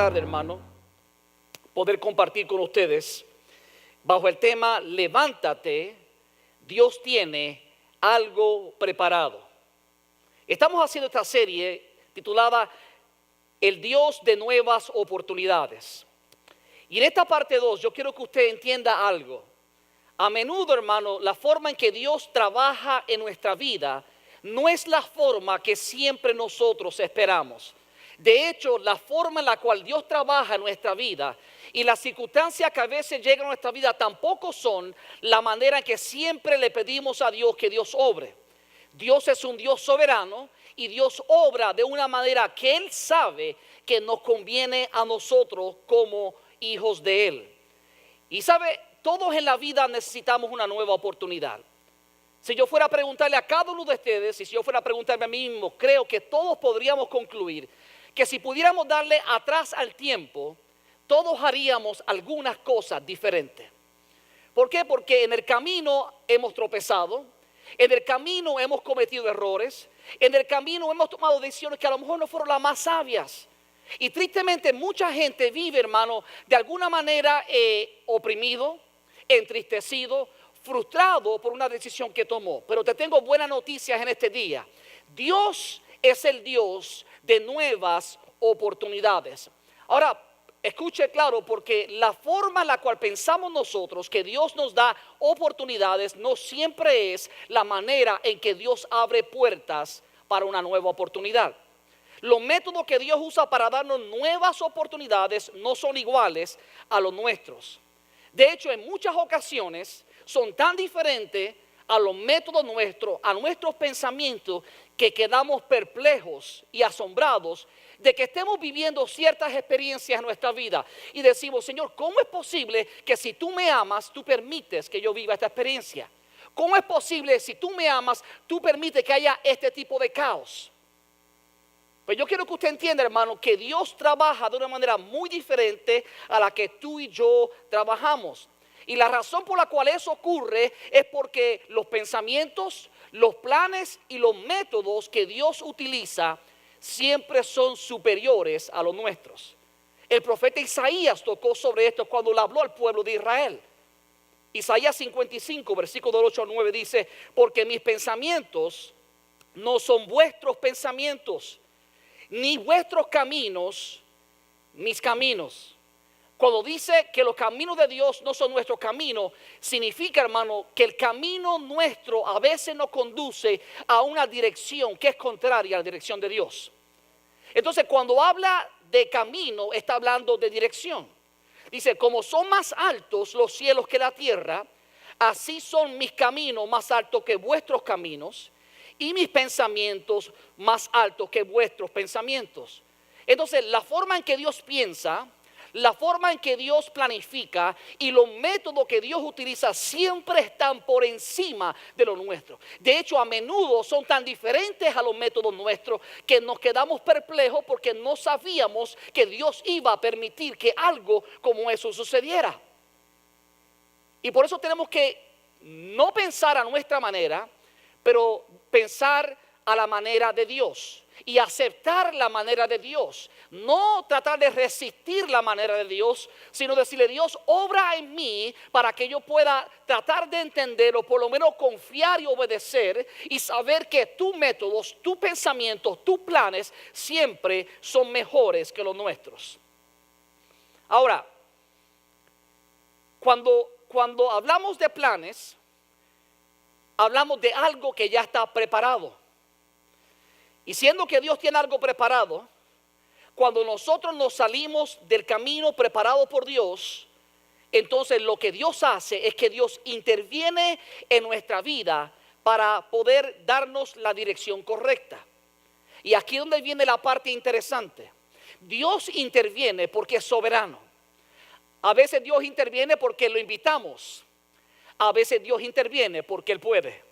tarde, hermano, poder compartir con ustedes bajo el tema Levántate, Dios tiene algo preparado. Estamos haciendo esta serie titulada El Dios de nuevas oportunidades. Y en esta parte 2 yo quiero que usted entienda algo. A menudo, hermano, la forma en que Dios trabaja en nuestra vida no es la forma que siempre nosotros esperamos. De hecho, la forma en la cual Dios trabaja en nuestra vida y las circunstancias que a veces llegan a nuestra vida tampoco son la manera en que siempre le pedimos a Dios que Dios obre. Dios es un Dios soberano y Dios obra de una manera que Él sabe que nos conviene a nosotros como hijos de Él. Y sabe, todos en la vida necesitamos una nueva oportunidad. Si yo fuera a preguntarle a cada uno de ustedes, y si yo fuera a preguntarme a mí mismo, creo que todos podríamos concluir que si pudiéramos darle atrás al tiempo, todos haríamos algunas cosas diferentes. ¿Por qué? Porque en el camino hemos tropezado, en el camino hemos cometido errores, en el camino hemos tomado decisiones que a lo mejor no fueron las más sabias. Y tristemente mucha gente vive, hermano, de alguna manera oprimido, entristecido, frustrado por una decisión que tomó. Pero te tengo buenas noticias en este día. Dios es el Dios de nuevas oportunidades. Ahora, escuche claro, porque la forma en la cual pensamos nosotros que Dios nos da oportunidades no siempre es la manera en que Dios abre puertas para una nueva oportunidad. Los métodos que Dios usa para darnos nuevas oportunidades no son iguales a los nuestros. De hecho, en muchas ocasiones son tan diferentes a los métodos nuestros, a nuestros pensamientos, que quedamos perplejos y asombrados de que estemos viviendo ciertas experiencias en nuestra vida. Y decimos, Señor, ¿cómo es posible que si tú me amas, tú permites que yo viva esta experiencia? ¿Cómo es posible si tú me amas, tú permites que haya este tipo de caos? Pues yo quiero que usted entienda, hermano, que Dios trabaja de una manera muy diferente a la que tú y yo trabajamos. Y la razón por la cual eso ocurre es porque los pensamientos, los planes y los métodos que Dios utiliza siempre son superiores a los nuestros. El profeta Isaías tocó sobre esto cuando le habló al pueblo de Israel. Isaías 55, versículo del 8 al 9 dice, porque mis pensamientos no son vuestros pensamientos, ni vuestros caminos, mis caminos. Cuando dice que los caminos de Dios no son nuestros caminos, significa, hermano, que el camino nuestro a veces nos conduce a una dirección que es contraria a la dirección de Dios. Entonces, cuando habla de camino, está hablando de dirección. Dice, como son más altos los cielos que la tierra, así son mis caminos más altos que vuestros caminos, y mis pensamientos más altos que vuestros pensamientos. Entonces, la forma en que Dios piensa, la forma en que Dios planifica y los métodos que Dios utiliza siempre están por encima de los nuestros. De hecho, a menudo son tan diferentes a los métodos nuestros que nos quedamos perplejos porque no sabíamos que Dios iba a permitir que algo como eso sucediera. Y por eso tenemos que no pensar a nuestra manera, pero pensar a la manera de Dios y aceptar la manera de Dios. No tratar de resistir la manera de Dios, sino decirle, Dios, obra en mí para que yo pueda tratar de entender o por lo menos confiar y obedecer y saber que tus métodos, tus pensamientos, tus planes siempre son mejores que los nuestros. Ahora, cuando hablamos de planes, hablamos de algo que ya está preparado. Y siendo que Dios tiene algo preparado, cuando nosotros nos salimos del camino preparado por Dios, entonces lo que Dios hace es que Dios interviene en nuestra vida para poder darnos la dirección correcta. Y aquí es donde viene la parte interesante. Dios interviene porque es soberano. A veces Dios interviene porque lo invitamos. A veces Dios interviene porque Él puede.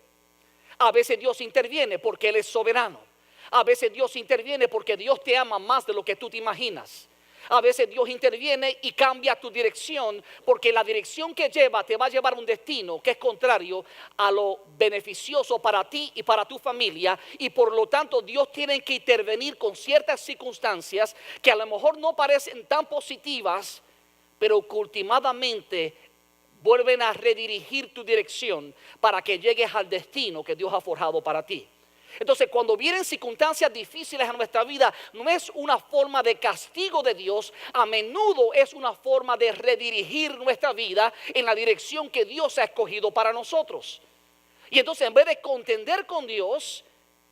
A veces Dios interviene porque Él es soberano. A veces Dios interviene porque Dios te ama más de lo que tú te imaginas. A veces Dios interviene y cambia tu dirección, porque la dirección que lleva te va a llevar a un destino que es contrario a lo beneficioso para ti y para tu familia. Y por lo tanto Dios tiene que intervenir con ciertas circunstancias que a lo mejor no parecen tan positivas, pero que últimamente vuelven a redirigir tu dirección para que llegues al destino que Dios ha forjado para ti. Entonces, cuando vienen circunstancias difíciles a nuestra vida, no es una forma de castigo de Dios, a menudo es una forma de redirigir nuestra vida en la dirección que Dios ha escogido para nosotros. Y entonces, en vez de contender con Dios,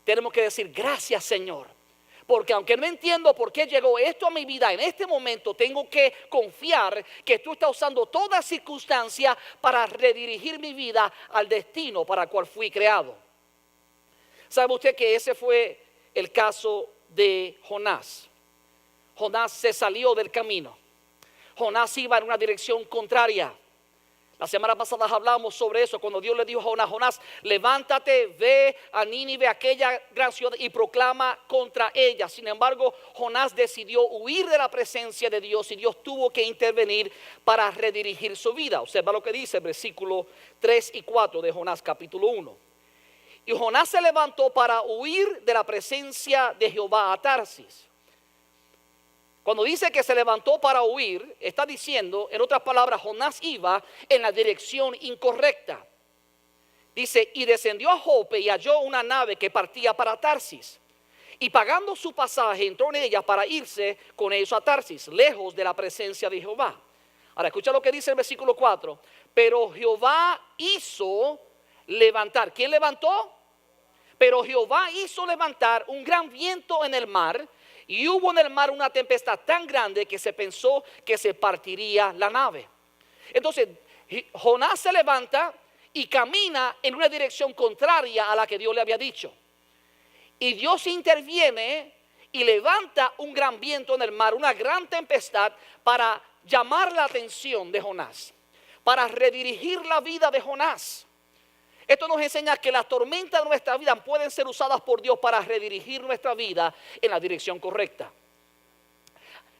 tenemos que decir gracias, Señor. Porque aunque no entiendo por qué llegó esto a mi vida en este momento, tengo que confiar que tú estás usando toda circunstancia para redirigir mi vida al destino para el cual fui creado. ¿Sabe usted que ese fue el caso de Jonás? Jonás se salió del camino. Jonás iba en una dirección contraria. La semana pasada hablamos sobre eso, cuando Dios le dijo a Jonás: Jonás, levántate, ve a Nínive, aquella gran ciudad, y proclama contra ella. Sin embargo, Jonás decidió huir de la presencia de Dios y Dios tuvo que intervenir para redirigir su vida. Observa lo que dice el versículo 3 y 4 de Jonás capítulo 1. Y Jonás se levantó para huir de la presencia de Jehová a Tarsis. Cuando dice que se levantó para huir, está diciendo, en otras palabras, Jonás iba en la dirección incorrecta. Dice, y descendió a Jope y halló una nave que partía para Tarsis. Y pagando su pasaje, entró en ella para irse con ellos a Tarsis, lejos de la presencia de Jehová. Ahora escucha lo que dice el versículo 4. Pero Jehová hizo levantar. ¿Quién levantó? Pero Jehová hizo levantar un gran viento en el mar, y hubo en el mar una tempestad tan grande que se pensó que se partiría la nave. Entonces Jonás se levanta y camina en una dirección contraria a la que Dios le había dicho. Y Dios interviene y levanta un gran viento en el mar, una gran tempestad, para llamar la atención de Jonás, para redirigir la vida de Jonás. Esto nos enseña que las tormentas de nuestra vida pueden ser usadas por Dios para redirigir nuestra vida en la dirección correcta.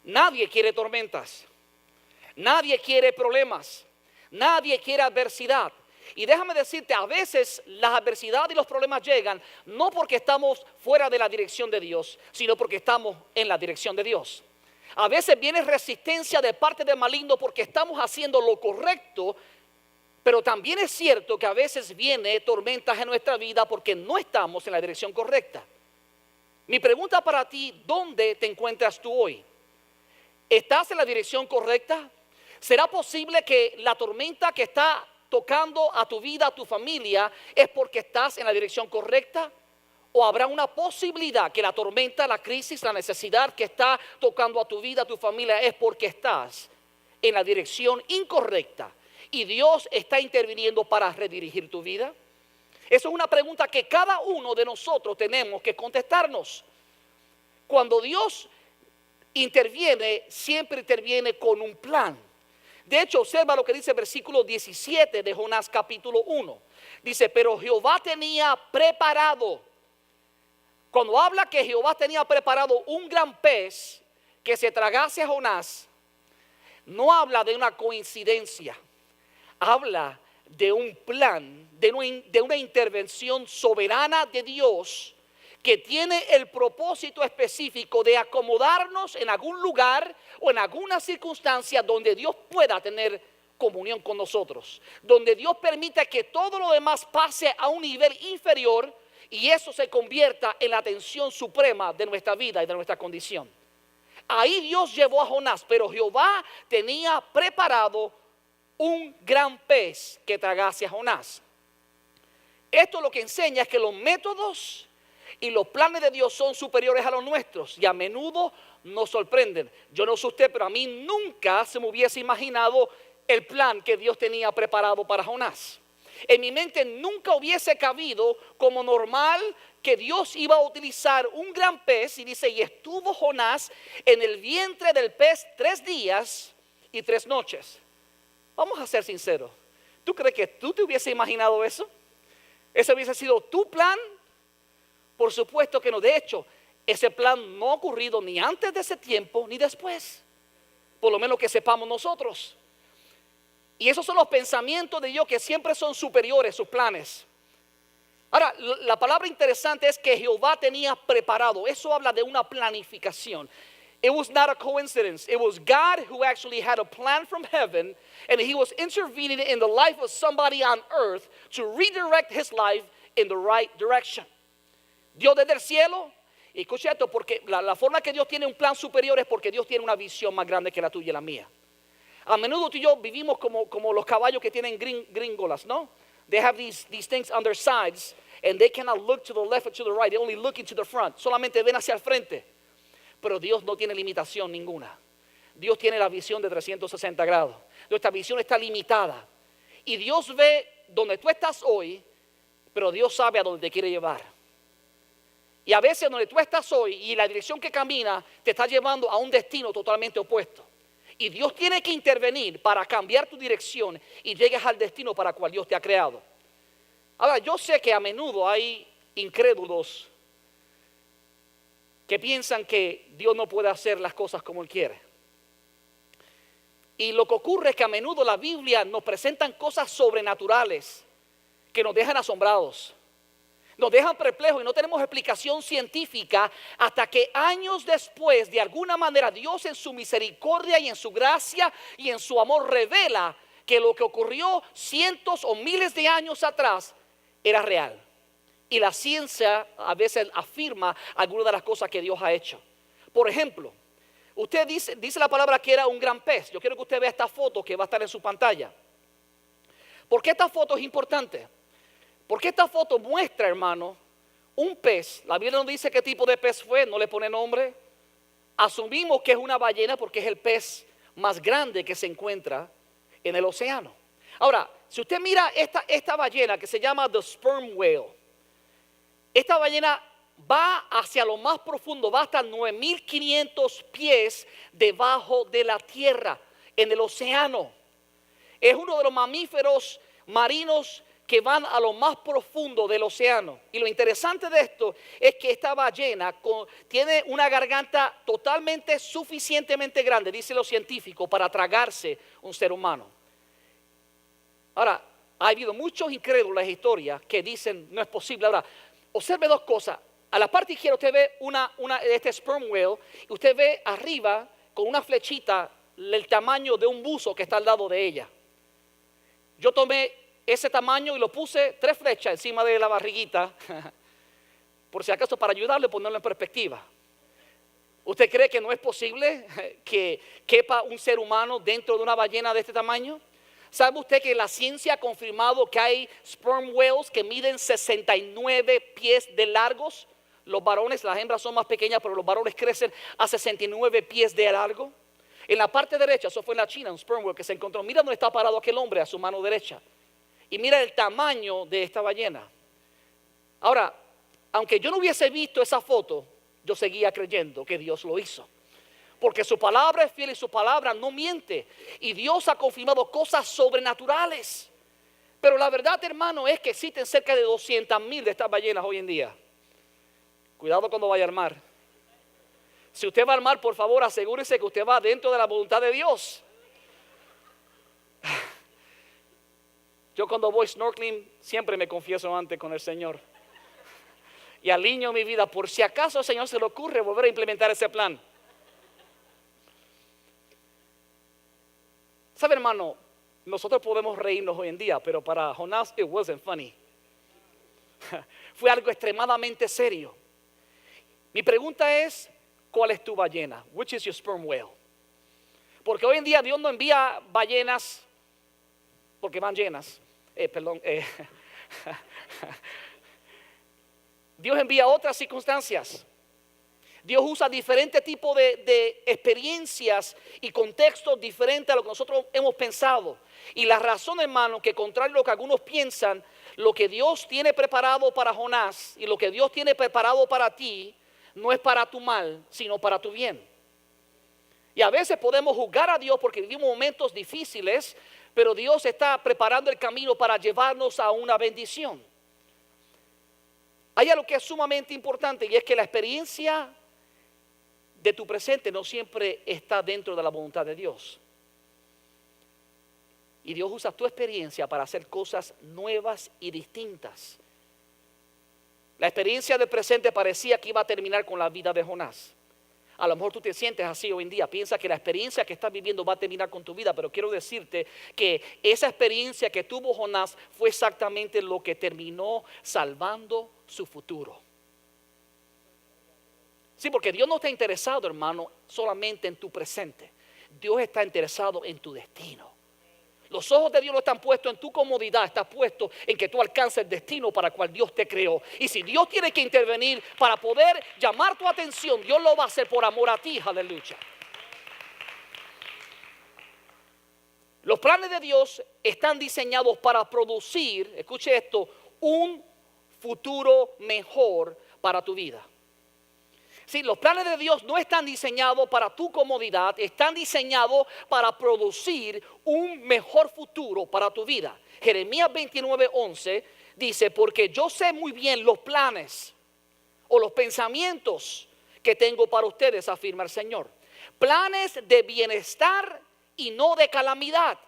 Nadie quiere tormentas, nadie quiere problemas, nadie quiere adversidad. Y déjame decirte, a veces las adversidades y los problemas llegan no porque estamos fuera de la dirección de Dios, sino porque estamos en la dirección de Dios. A veces viene resistencia de parte del maligno porque estamos haciendo lo correcto. Pero también es cierto que a veces viene tormentas en nuestra vida porque no estamos en la dirección correcta. Mi pregunta para ti: ¿dónde te encuentras tú hoy? ¿Estás en la dirección correcta? ¿Será posible que la tormenta que está tocando a tu vida, a tu familia, es porque estás en la dirección correcta? ¿O habrá una posibilidad que la tormenta, la crisis, la necesidad que está tocando a tu vida, a tu familia, es porque estás en la dirección incorrecta y Dios está interviniendo para redirigir tu vida? Esa es una pregunta que cada uno de nosotros tenemos que contestarnos. Cuando Dios interviene, siempre interviene con un plan. De hecho, observa lo que dice el versículo 17 de Jonás capítulo 1. Dice, pero Jehová tenía preparado. Cuando habla que Jehová tenía preparado un gran pez que se tragase a Jonás, no habla de una coincidencia. Habla de un plan, de una intervención soberana de Dios que tiene el propósito específico de acomodarnos en algún lugar o en alguna circunstancia donde Dios pueda tener comunión con nosotros, donde Dios permita que todo lo demás pase a un nivel inferior y eso se convierta en la atención suprema de nuestra vida y de nuestra condición. Ahí Dios llevó a Jonás, pero Jehová tenía preparado un gran pez que tragase a Jonás. Esto lo que enseña es que los métodos y los planes de Dios son superiores a los nuestros y a menudo nos sorprenden. Yo no sé usted, pero a mí nunca se me hubiese imaginado el plan que Dios tenía preparado para Jonás. En mi mente nunca hubiese cabido como normal que Dios iba a utilizar un gran pez, y dice, y estuvo Jonás en el vientre del pez 3 días y 3 noches. Vamos a ser sinceros. ¿Tú crees que tú te hubiese imaginado eso? ¿Ese hubiese sido tu plan? Por supuesto que no. De hecho, ese plan no ha ocurrido ni antes de ese tiempo ni después. por lo menos que sepamos nosotros. Y esos son los pensamientos de Dios que siempre son superiores, sus planes. Ahora, la palabra interesante es que Jehová tenía preparado. Eso habla de una planificación. It was not a coincidence. It was God who actually had a plan from heaven, and he was intervening in the life of somebody on earth to redirect his life in the right direction. Dios desde el cielo, y escucha esto, porque la forma que Dios tiene un plan superior es porque Dios tiene una visión más grande que la tuya y la mía. A menudo tú y yo vivimos como los caballos que tienen gringolas, ¿no? They have these things on their sides, and they cannot look to the left or to the right. They only look into the front. Solamente ven hacia el frente. Pero Dios no tiene limitación ninguna. Dios tiene la visión de 360 grados. Nuestra visión está limitada. Y Dios ve donde tú estás hoy, pero Dios sabe a dónde te quiere llevar. Y a veces donde tú estás hoy y la dirección que camina te está llevando a un destino totalmente opuesto. Y Dios tiene que intervenir para cambiar tu dirección y llegues al destino para el cual Dios te ha creado. Ahora, yo sé que a menudo hay incrédulos que piensan que Dios no puede hacer las cosas como Él quiere. Y lo que ocurre es que a menudo la Biblia nos presentan cosas sobrenaturales que nos dejan asombrados, nos dejan perplejos y no tenemos explicación científica hasta que años después, de alguna manera, Dios en su misericordia y en su gracia y en su amor revela que lo que ocurrió cientos o miles de años atrás era real. Y la ciencia a veces afirma algunas de las cosas que Dios ha hecho. Por ejemplo, usted dice la palabra que era un gran pez. Yo quiero que usted vea esta foto que va a estar en su pantalla. ¿Por qué esta foto es importante? Porque esta foto muestra, hermano, un pez. La Biblia no dice qué tipo de pez fue, no le pone nombre. Asumimos que es una ballena porque es el pez más grande que se encuentra en el océano. Ahora, si usted mira esta ballena que se llama the sperm whale, esta ballena va hacia lo más profundo, va hasta 9.500 pies debajo de la tierra, en el océano. Es uno de los mamíferos marinos que van a lo más profundo del océano. Y lo interesante de esto es que esta ballena tiene una garganta totalmente suficientemente grande, dice los científicos, para tragarse un ser humano. Ahora, ha habido muchos incrédulos en la historia que dicen no es posible. Ahora, observe dos cosas. A la parte izquierda usted ve este sperm whale y usted ve arriba con una flechita el tamaño de un buzo que está al lado de ella. Yo tomé ese tamaño y lo puse 3 flechas encima de la barriguita, por si acaso para ayudarle a ponerlo en perspectiva. ¿Usted cree que no es posible que quepa un ser humano dentro de una ballena de este tamaño? ¿Sabe usted que la ciencia ha confirmado que hay sperm whales que miden 69 pies de largos? Los varones, las hembras son más pequeñas, pero los varones crecen a 69 pies de largo. En la parte derecha, eso fue en la China, un sperm whale que se encontró. Mira dónde está parado aquel hombre a su mano derecha. Y mira el tamaño de esta ballena. Ahora, aunque yo no hubiese visto esa foto, yo seguía creyendo que Dios lo hizo. Porque su palabra es fiel y su palabra no miente. Y Dios ha confirmado cosas sobrenaturales. Pero la verdad, hermano, es que existen cerca de 200,000 de estas ballenas hoy en día. Cuidado cuando vaya a armar. Si usted va a armar, por favor, asegúrese que usted va dentro de la voluntad de Dios. Yo cuando voy snorkeling siempre me confieso antes con el Señor. Y alineo mi vida por si acaso al Señor se le ocurre volver a implementar ese plan. ¿Sabe, hermano? Nosotros podemos reírnos hoy en día, pero para Jonás it wasn't funny. Fue algo extremadamente serio. Mi pregunta es, ¿cuál es tu ballena? Which is your sperm whale? Porque hoy en día Dios no envía ballenas porque van llenas. Dios envía otras circunstancias. Dios usa diferentes tipos de experiencias y contextos diferentes a lo que nosotros hemos pensado. Y la razón, hermano, que contrario a lo que algunos piensan, lo que Dios tiene preparado para Jonás y lo que Dios tiene preparado para ti, no es para tu mal, sino para tu bien. Y a veces podemos juzgar a Dios porque vivimos momentos difíciles, pero Dios está preparando el camino para llevarnos a una bendición. Hay algo que es sumamente importante y es que la experiencia de tu presente no siempre está dentro de la voluntad de Dios. Y Dios usa tu experiencia para hacer cosas nuevas y distintas. La experiencia del presente parecía que iba a terminar con la vida de Jonás. A lo mejor tú te sientes así hoy en día, piensas que la experiencia que estás viviendo va a terminar con tu vida, pero quiero decirte que esa experiencia que tuvo Jonás fue exactamente lo que terminó salvando su futuro. Sí, porque Dios no está interesado, hermano, solamente en tu presente. Dios está interesado en tu destino. Los ojos de Dios no están puestos en tu comodidad, está puesto en que tú alcances el destino para el cual Dios te creó. Y si Dios tiene que intervenir para poder llamar tu atención, Dios lo va a hacer por amor a ti, aleluya. Los planes de Dios están diseñados para producir, escuche esto, un futuro mejor para tu vida. Sí, los planes de Dios no están diseñados para tu comodidad, están diseñados para producir un mejor futuro para tu vida. Jeremías 29:11 dice, porque yo sé muy bien los planes o los pensamientos que tengo para ustedes, afirma el Señor. Planes de bienestar y no de calamidad.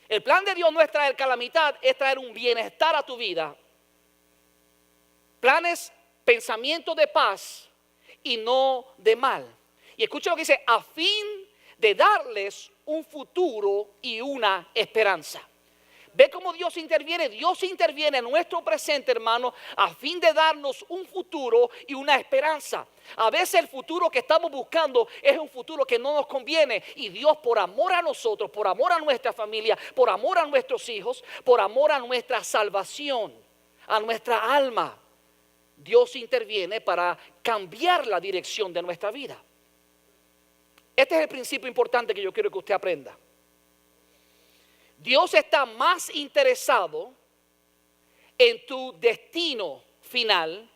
El plan de Dios no es traer calamidad, es traer un bienestar a tu vida. Planes, pensamientos de paz y no de mal. Y escucha lo que dice, a fin de darles un futuro y una esperanza. Ve cómo Dios interviene. Dios interviene en nuestro presente, hermano, a fin de darnos un futuro y una esperanza. A veces el futuro que estamos buscando es un futuro que no nos conviene. Y Dios, por amor a nosotros, por amor a nuestra familia, por amor a nuestros hijos, por amor a nuestra salvación, a nuestra alma, Dios interviene para cambiar la dirección de nuestra vida. Este es el principio importante que yo quiero que usted aprenda. Dios está más interesado en tu destino final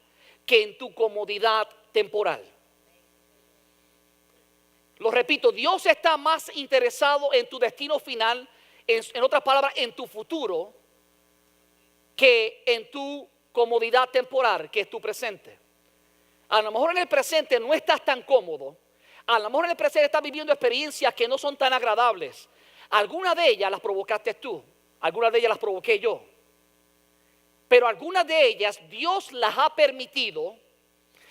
que en tu comodidad temporal. Lo repito, Dios está más interesado en tu destino final, en otras palabras, en tu futuro, que en tu comodidad temporal, que es tu presente. A lo mejor en el presente no estás tan cómodo. A lo mejor en el presente estás viviendo experiencias que no son tan agradables. Algunas de ellas las provocaste tú. Algunas de ellas las provoqué yo. Pero algunas de ellas Dios las ha permitido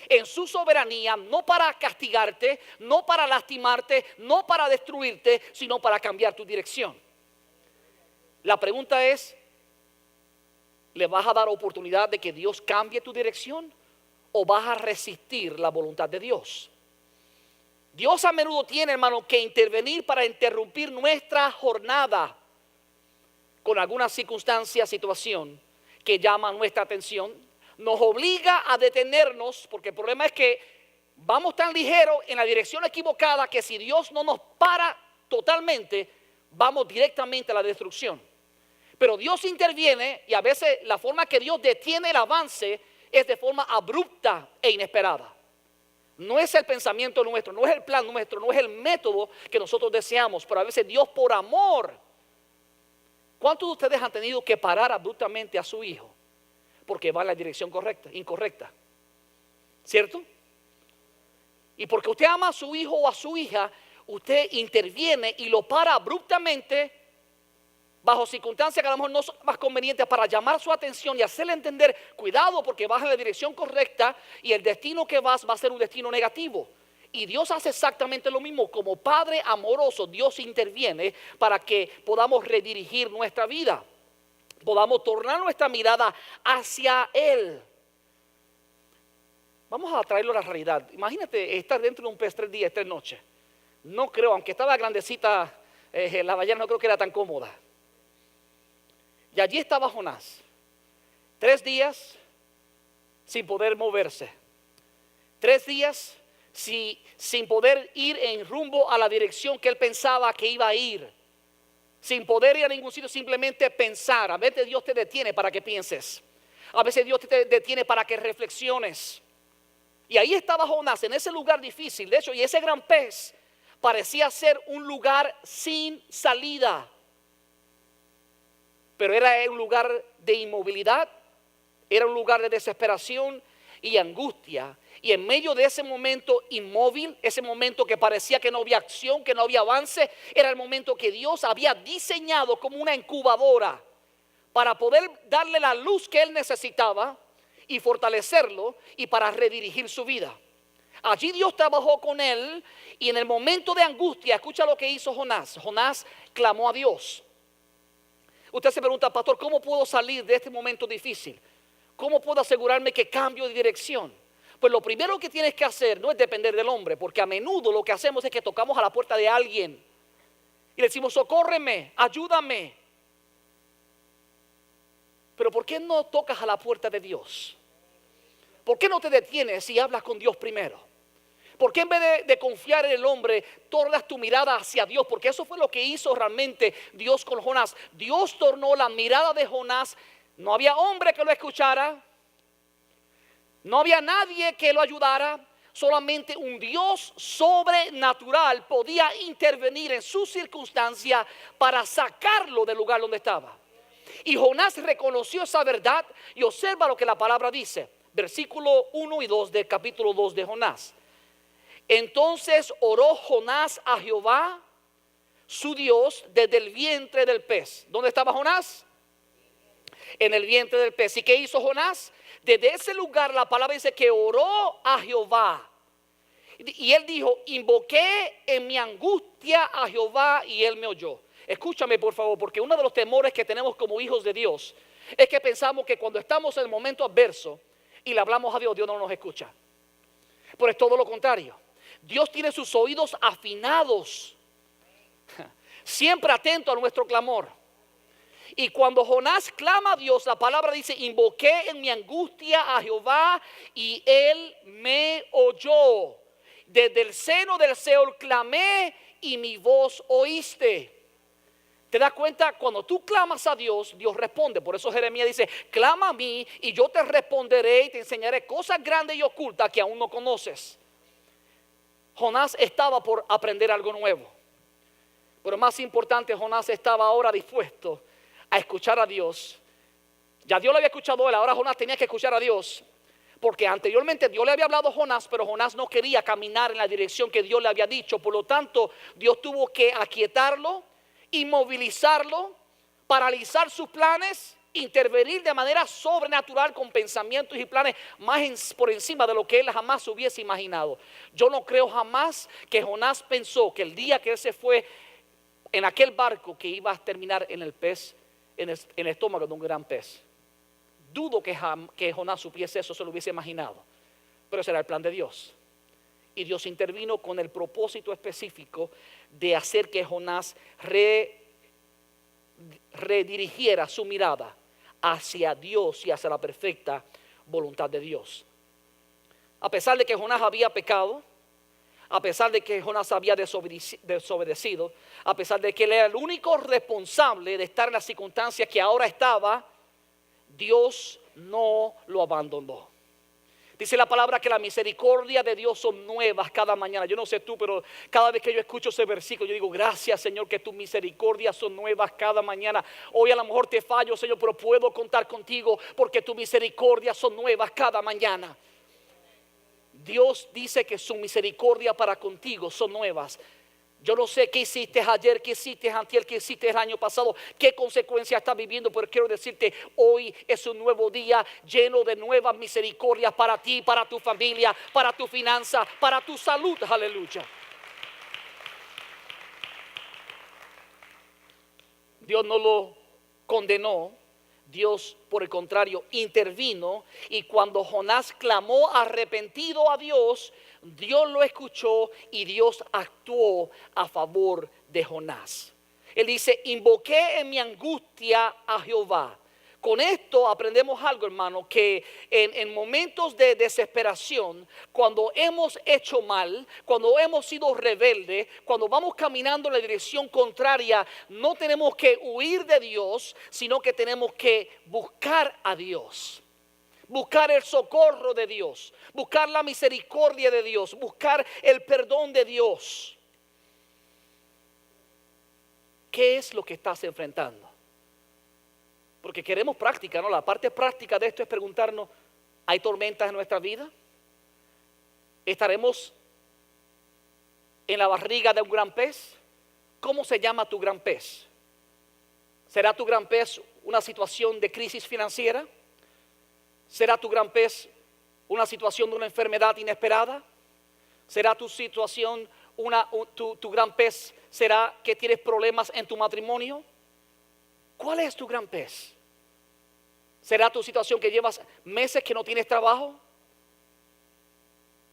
en su soberanía, no para castigarte, no para lastimarte, no para destruirte, sino para cambiar tu dirección. La pregunta es, ¿le vas a dar oportunidad de que Dios cambie tu dirección o vas a resistir la voluntad de Dios? Dios a menudo tiene, hermano, que intervenir para interrumpir nuestra jornada con alguna circunstancia, situación que llama nuestra atención. Nos obliga a detenernos porque el problema es que vamos tan ligero en la dirección equivocada que si Dios no nos para totalmente, vamos directamente a la destrucción. Pero Dios interviene y a veces la forma que Dios detiene el avance es de forma abrupta e inesperada. No es el pensamiento nuestro, no es el plan nuestro, no es el método que nosotros deseamos, pero a veces Dios por amor. ¿Cuántos de ustedes han tenido que parar abruptamente a su hijo porque va en la dirección incorrecta? ¿Cierto? Y porque usted ama a su hijo o a su hija, usted interviene y lo para abruptamente bajo circunstancias que a lo mejor no son más convenientes para llamar su atención y hacerle entender, cuidado porque vas en la dirección correcta y el destino que vas va a ser un destino negativo. Y Dios hace exactamente lo mismo. Como Padre amoroso, Dios interviene para que podamos redirigir nuestra vida, podamos tornar nuestra mirada hacia Él. Vamos a traerlo a la realidad. Imagínate estar dentro de un pez 3 días, 3 noches. No creo, aunque estaba grandecita, la ballena no creo que era tan cómoda. Y allí estaba Jonás, 3 días sin poder moverse, 3 días sin poder ir en rumbo a la dirección que él pensaba que iba a ir, sin poder ir a ningún sitio, simplemente pensar. A veces Dios te detiene para que pienses, a veces Dios te detiene para que reflexiones. Y ahí estaba Jonás en ese lugar difícil, de hecho, y ese gran pez parecía ser un lugar sin salida. Pero era un lugar de inmovilidad, era un lugar de desesperación y angustia. Y en medio de ese momento inmóvil, ese momento que parecía que no había acción, que no había avance, era el momento que Dios había diseñado como una incubadora para poder darle la luz que él necesitaba y fortalecerlo y para redirigir su vida. Allí Dios trabajó con él y en el momento de angustia, escucha lo que hizo Jonás. Jonás clamó a Dios. Usted se pregunta, pastor, ¿cómo puedo salir de este momento difícil? ¿Cómo puedo asegurarme que cambio de dirección? Pues lo primero que tienes que hacer no es depender del hombre, porque a menudo lo que hacemos es que tocamos a la puerta de alguien y le decimos, socórreme, ayúdame. Pero ¿por qué no tocas a la puerta de Dios? ¿Por qué no te detienes y hablas con Dios primero? ¿Por qué en vez de confiar en el hombre, tornas tu mirada hacia Dios? Porque eso fue lo que hizo realmente Dios con Jonás. Dios tornó la mirada de Jonás. No había hombre que lo escuchara. No había nadie que lo ayudara. Solamente un Dios sobrenatural podía intervenir en su circunstancia para sacarlo del lugar donde estaba. Y Jonás reconoció esa verdad y observa lo que la palabra dice. Versículo 1 y 2 del capítulo 2 de Jonás. Entonces oró Jonás a Jehová, su Dios, desde el vientre del pez. ¿Dónde estaba Jonás? En el vientre del pez. ¿Y qué hizo Jonás? Desde ese lugar la palabra dice que oró a Jehová. Y él dijo, invoqué en mi angustia a Jehová y él me oyó. Escúchame por favor, porque uno de los temores que tenemos como hijos de Dios es que pensamos que cuando estamos en el momento adverso y le hablamos a Dios, Dios no nos escucha. Pero es todo lo contrario. Dios tiene sus oídos afinados, siempre atento a nuestro clamor. Y cuando Jonás clama a Dios, la palabra dice, invoqué en mi angustia a Jehová y él me oyó. Desde el seno del Seol clamé y mi voz oíste. ¿Te das cuenta? Cuando tú clamas a Dios, Dios responde. Por eso Jeremías dice, clama a mí y yo te responderé y te enseñaré cosas grandes y ocultas que aún no conoces. Jonás estaba por aprender algo nuevo. Pero más importante, Jonás estaba ahora dispuesto a escuchar a Dios. Ya Dios lo había escuchado a él, ahora Jonás tenía que escuchar a Dios. Porque anteriormente Dios le había hablado a Jonás, pero Jonás no quería caminar en la dirección que Dios le había dicho. Por lo tanto, Dios tuvo que aquietarlo, inmovilizarlo, paralizar sus planes, intervenir de manera sobrenatural con pensamientos y planes más por encima de lo que él jamás hubiese imaginado. Yo no creo jamás que Jonás pensó que el día que él se fue en aquel barco que iba a terminar en el pez, en el estómago de un gran pez. Dudo que Jonás supiese eso, se lo hubiese imaginado. Pero ese era el plan de Dios. Y Dios intervino con el propósito específico de hacer que Jonás redirigiera su mirada hacia Dios y hacia la perfecta voluntad de Dios. A pesar de que Jonás había pecado, a pesar de que Jonás había desobedecido, a pesar de que él era el único responsable de estar en las circunstancias que ahora estaba, Dios no lo abandonó. Dice la palabra que la misericordia de Dios son nuevas cada mañana. Yo no sé tú, pero cada vez que yo escucho ese versículo, yo digo, gracias Señor que tus misericordias son nuevas cada mañana. Hoy a lo mejor te fallo, Señor, pero puedo contar contigo porque tus misericordias son nuevas cada mañana. Dios dice que su misericordia para contigo son nuevas. Yo no sé qué hiciste ayer, qué hiciste antier, qué hiciste el año pasado, qué consecuencias estás viviendo, pero quiero decirte, hoy es un nuevo día lleno de nuevas misericordias para ti, para tu familia, para tu finanza, para tu salud. Aleluya. Dios no lo condenó. Dios, por el contrario, intervino, y cuando Jonás clamó arrepentido a Dios, Dios lo escuchó y Dios actuó a favor de Jonás. Él dice, invoqué en mi angustia a Jehová. Con esto aprendemos algo, hermano, que en momentos de desesperación, cuando hemos hecho mal, cuando hemos sido rebeldes, cuando vamos caminando en la dirección contraria, no tenemos que huir de Dios, sino que tenemos que buscar a Dios. Buscar el socorro de Dios, buscar la misericordia de Dios, buscar el perdón de Dios. ¿Qué es lo que estás enfrentando? Porque queremos práctica, ¿no? La parte práctica de esto es preguntarnos, ¿hay tormentas en nuestra vida? ¿Estaremos en la barriga de un gran pez? ¿Cómo se llama tu gran pez? ¿Será tu gran pez una situación de crisis financiera? ¿Será tu gran pez una situación de una enfermedad inesperada? ¿Será tu situación, tu gran pez, será que tienes problemas en tu matrimonio? ¿Cuál es tu gran pez? ¿Será tu situación que llevas meses que no tienes trabajo?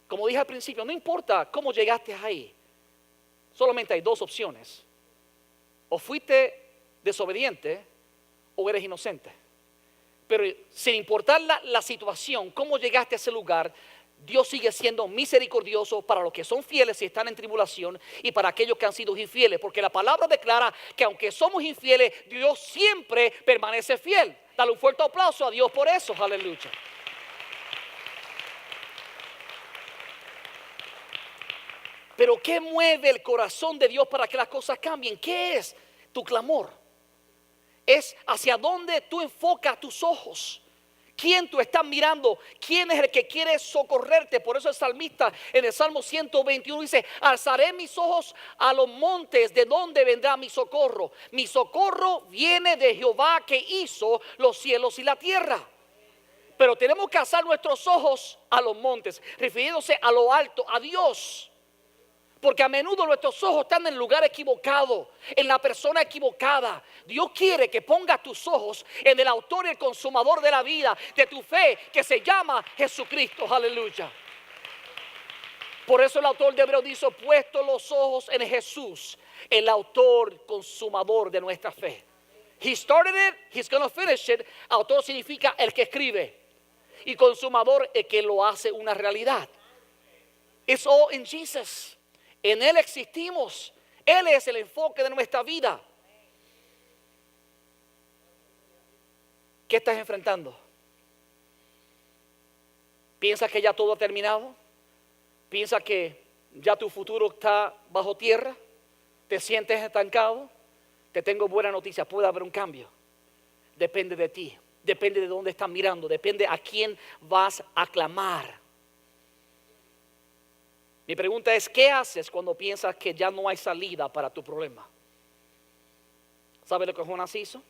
Como dije al principio, no importa cómo llegaste ahí. Solamente hay dos opciones. O fuiste desobediente o eres inocente. Pero sin importar la situación, cómo llegaste a ese lugar, Dios sigue siendo misericordioso para los que son fieles y están en tribulación, y para aquellos que han sido infieles, porque la palabra declara que aunque somos infieles, Dios siempre permanece fiel. Dale un fuerte aplauso a Dios por eso, aleluya. Pero ¿qué mueve el corazón de Dios para que las cosas cambien? ¿Qué es tu clamor? Es hacia dónde tú enfocas tus ojos. ¿Quién tú estás mirando? ¿Quién es el que quiere socorrerte? Por eso el salmista en el Salmo 121 dice: alzaré mis ojos a los montes, ¿de dónde vendrá mi socorro? Mi socorro viene de Jehová, que hizo los cielos y la tierra. Pero tenemos que alzar nuestros ojos a los montes, refiriéndose a lo alto, a Dios. Porque a menudo nuestros ojos están en el lugar equivocado, en la persona equivocada. Dios quiere que pongas tus ojos en el autor y el consumador de la vida, de tu fe, que se llama Jesucristo. Aleluya. Por eso el autor de Hebreos dice: puesto los ojos en Jesús, el autor consumador de nuestra fe. He started it, he's going to finish it. Autor significa el que escribe, y consumador el que lo hace una realidad. It's all in Jesus. En Él existimos. Él es el enfoque de nuestra vida. ¿Qué estás enfrentando? ¿Piensas que ya todo ha terminado? ¿Piensas que ya tu futuro está bajo tierra? ¿Te sientes estancado? Te tengo buena noticia, puede haber un cambio. Depende de ti, depende de dónde estás mirando, depende a quién vas a clamar. Mi pregunta es: ¿qué haces cuando piensas que ya no hay salida para tu problema? ¿Sabe lo que Jonás hizo?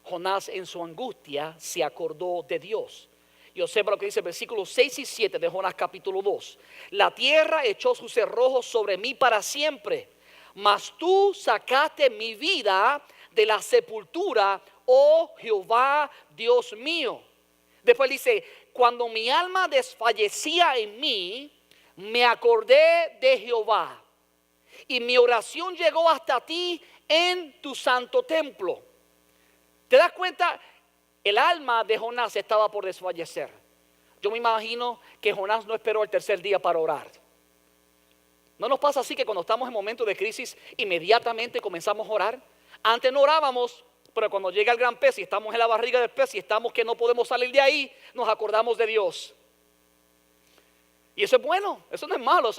Jonás en su angustia se acordó de Dios. Y observa lo que dice el versículo 6 y 7 de Jonás capítulo 2. La tierra echó sus cerrojos sobre mí para siempre, mas tú sacaste mi vida de la sepultura, oh Jehová Dios mío. Después dice: cuando mi alma desfallecía en mí, me acordé de Jehová, y mi oración llegó hasta ti en tu santo templo. ¿Te das cuenta? El alma de Jonás estaba por desfallecer. Yo me imagino que Jonás no esperó el tercer día para orar. ¿No nos pasa así que cuando estamos en momentos de crisis inmediatamente comenzamos a orar? Antes no orábamos, pero cuando llega el gran pez y estamos en la barriga del pez y estamos que no podemos salir de ahí, nos acordamos de Dios. Y eso es bueno, eso no es malo,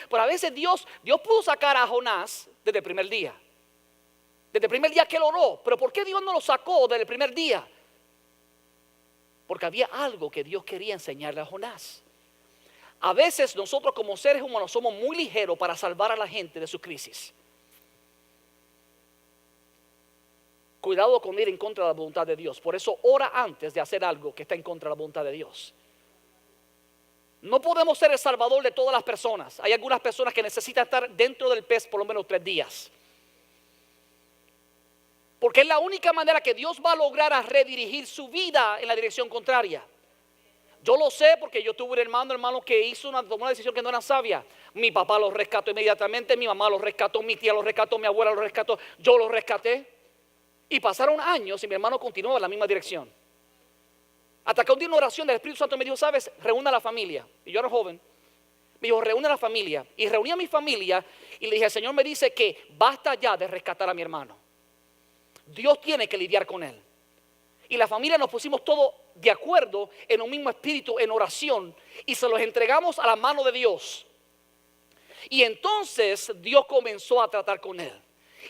pero a veces Dios pudo sacar a Jonás desde el primer día. Desde el primer día que él oró. Pero ¿por qué Dios no lo sacó desde el primer día? Porque había algo que Dios quería enseñarle a Jonás. A veces nosotros como seres humanos somos muy ligeros para salvar a la gente de su crisis. Cuidado con ir en contra de la voluntad de Dios. Por eso ora antes de hacer algo que está en contra de la voluntad de Dios. No podemos ser el salvador de todas las personas. Hay algunas personas que necesitan estar dentro del pez por lo menos 3 días. Porque es la única manera que Dios va a lograr a redirigir su vida en la dirección contraria. Yo lo sé porque yo tuve un hermano que tomó una decisión que no era sabia. Mi papá lo rescató inmediatamente, mi mamá lo rescató, mi tía lo rescató, mi abuela lo rescató, yo lo rescaté. Y pasaron años y mi hermano continuó en la misma dirección. Hasta que un día, una oración del Espíritu Santo me dijo: sabes, reúna a la familia. Y yo era joven. Me dijo: reúne a la familia. Y reuní a mi familia y le dije: el Señor me dice que basta ya de rescatar a mi hermano. Dios tiene que lidiar con él. Y la familia nos pusimos todos de acuerdo en un mismo espíritu, en oración, y se los entregamos a la mano de Dios. Y entonces Dios comenzó a tratar con él.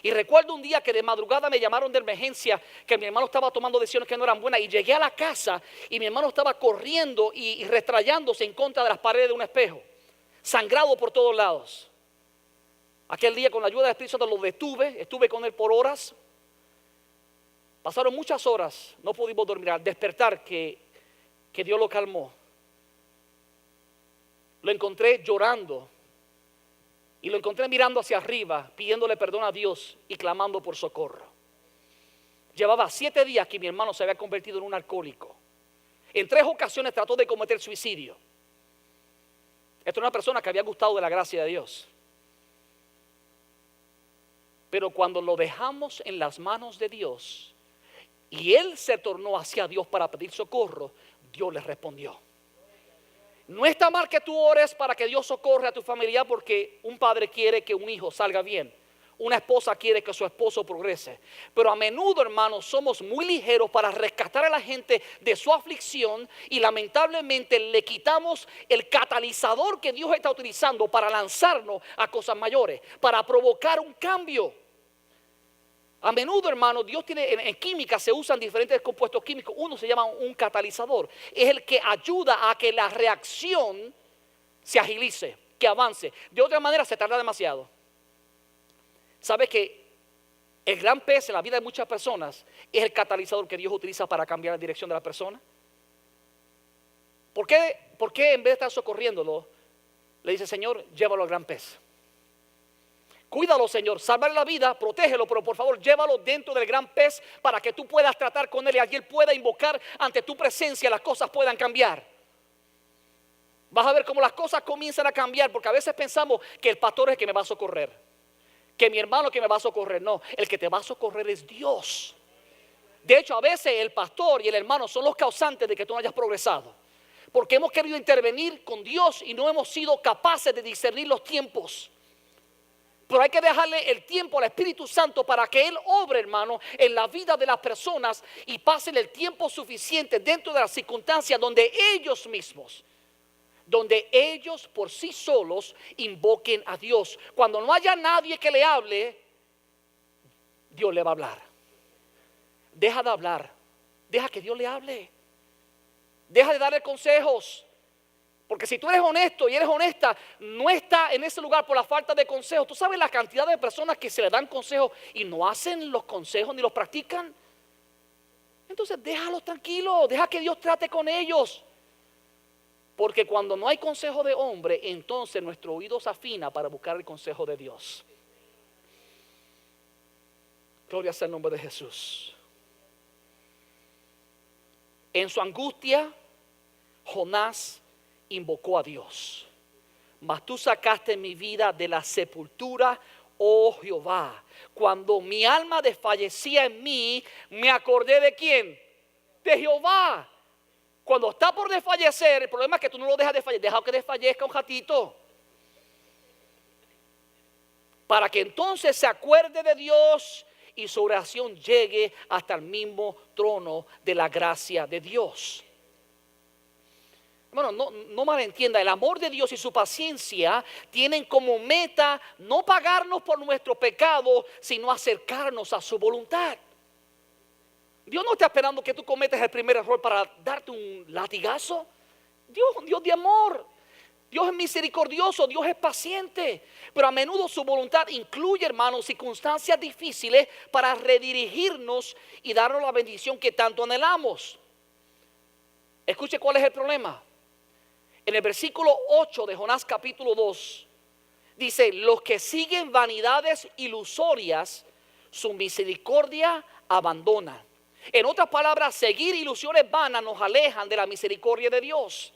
Y recuerdo un día que de madrugada me llamaron de emergencia, que mi hermano estaba tomando decisiones que no eran buenas, y llegué a la casa y mi hermano estaba corriendo y restrayándose en contra de las paredes de un espejo. sangrado por todos lados. Aquel día, con la ayuda del Espíritu Santo, lo detuve, estuve con él por horas. Pasaron muchas horas, no pudimos dormir. Al despertar, que Dios lo calmó. Lo encontré llorando y lo encontré mirando hacia arriba, pidiéndole perdón a Dios y clamando por socorro. Llevaba 7 días que mi hermano se había convertido en un alcohólico. En 3 ocasiones trató de cometer suicidio. Esta es una persona que había gustado de la gracia de Dios. Pero cuando lo dejamos en las manos de Dios y él se tornó hacia Dios para pedir socorro, Dios le respondió. No está mal que tú ores para que Dios socorra a tu familia, porque un padre quiere que un hijo salga bien. Una esposa quiere que su esposo progrese. Pero a menudo, hermanos, somos muy ligeros para rescatar a la gente de su aflicción y lamentablemente le quitamos el catalizador que Dios está utilizando para lanzarnos a cosas mayores, para provocar un cambio. A menudo, hermano, Dios tiene, en química se usan diferentes compuestos químicos. Uno se llama un catalizador. Es el que ayuda a que la reacción se agilice, que avance. De otra manera se tarda demasiado. ¿Sabe que el gran pez en la vida de muchas personas es el catalizador que Dios utiliza para cambiar la dirección de la persona? ¿Por qué en vez de estar socorriéndolo, le dice, Señor, llévalo al gran pez? Cuídalo, Señor, sálvale la vida, protégelo, pero por favor llévalo dentro del gran pez para que tú puedas tratar con él y allí él pueda invocar ante tu presencia, las cosas puedan cambiar. Vas a ver cómo las cosas comienzan a cambiar, porque a veces pensamos que el pastor es el que me va a socorrer, que mi hermano es el que me va a socorrer. No, el que te va a socorrer es Dios. De hecho, a veces el pastor y el hermano son los causantes de que tú no hayas progresado, porque hemos querido intervenir con Dios y no hemos sido capaces de discernir los tiempos. Pero hay que dejarle el tiempo al Espíritu Santo para que Él obre, hermano, en la vida de las personas y pasen el tiempo suficiente dentro de las circunstancias donde ellos mismos, donde ellos por sí solos invoquen a Dios. Cuando no haya nadie que le hable, Dios le va a hablar. Deja de hablar, deja que Dios le hable. Deja de darle consejos. Porque si tú eres honesto y eres honesta, no está en ese lugar por la falta de consejos. Tú sabes la cantidad de personas que se le dan consejos y no hacen los consejos ni los practican. Entonces déjalos tranquilos, deja que Dios trate con ellos. Porque cuando no hay consejo de hombre, entonces nuestro oído se afina para buscar el consejo de Dios. Gloria sea el nombre de Jesús. En su angustia, Jonás invocó a Dios. Mas tú sacaste mi vida de la sepultura, oh Jehová. Cuando mi alma desfallecía en mí, me acordé de ¿quién? De Jehová. Cuando está por desfallecer, el problema es que tú no lo dejas desfallecer. Deja que desfallezca un ratito, para que entonces se acuerde de Dios y su oración llegue hasta el mismo trono de la gracia de Dios. Bueno, no malentienda, el amor de Dios y su paciencia tienen como meta no pagarnos por nuestro pecado, sino acercarnos a su voluntad. Dios no está esperando que tú cometas el primer error para darte un latigazo. Dios es un Dios de amor. Dios es misericordioso, Dios es paciente. Pero a menudo su voluntad incluye, hermanos, circunstancias difíciles para redirigirnos y darnos la bendición que tanto anhelamos. Escuche cuál es el problema. En el versículo 8 de Jonás capítulo 2, dice, los que siguen vanidades ilusorias, su misericordia abandonan. En otras palabras, seguir ilusiones vanas nos alejan de la misericordia de Dios.